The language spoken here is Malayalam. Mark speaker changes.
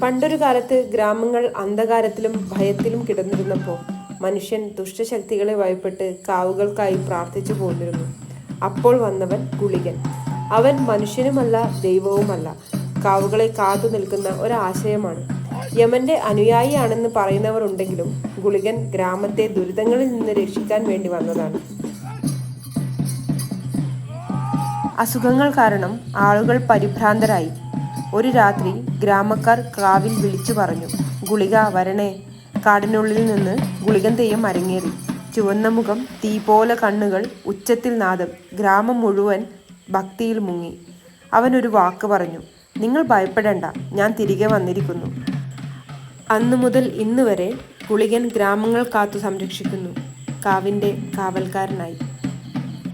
Speaker 1: പണ്ടൊരു കാലത്ത് ഗ്രാമങ്ങൾ അന്ധകാരത്തിലും ഭയത്തിലും കിടന്നിരുന്നപ്പോൾ മനുഷ്യൻ ദുഷ്ടശക്തികളെ ഭയപ്പെട്ട് കാവുകൾക്കായി പ്രാർത്ഥിച്ചു പോന്നിരുന്നു. അപ്പോൾ വന്നവൻ ഗുളികൻ. അവൻ മനുഷ്യനുമല്ല, ദൈവവുമല്ല, കാവുകളെ കാത്തു നിൽക്കുന്ന ഒരാശയമാണ്. യമന്റെ അനുയായിയാണെന്ന് പറയുന്നവർ ഉണ്ടെങ്കിലും ഗുളികൻ ഗ്രാമത്തെ ദുരിതങ്ങളിൽ നിന്ന് രക്ഷിക്കാൻ വേണ്ടി വന്നതാണ്. അസുഖങ്ങൾ കാരണം ആളുകൾ പരിഭ്രാന്തരായി. ഒരു രാത്രി ഗ്രാമക്കാർ കാവിൽ വിളിച്ചു പറഞ്ഞു, ഗുളിക വരണേ. കാടിനുള്ളിൽ നിന്ന് ഗുളികൻ തെയ്യം അരങ്ങേറി. ചുവന്ന മുഖം, തീ പോലെ കണ്ണുകൾ, ഉച്ചത്തിൽ നാദം. ഗ്രാമം മുഴുവൻ ഭക്തിയിൽ മുങ്ങി. അവനൊരു വാക്ക് പറഞ്ഞു, നിങ്ങൾ ഭയപ്പെടേണ്ട, ഞാൻ തിരികെ വന്നിരിക്കുന്നു. അന്നു മുതൽ ഇന്ന് വരെ ഗുളികൻ ഗ്രാമങ്ങൾ കാത്തു സംരക്ഷിക്കുന്നു, കാവിൻ്റെ കാവൽക്കാരനായി.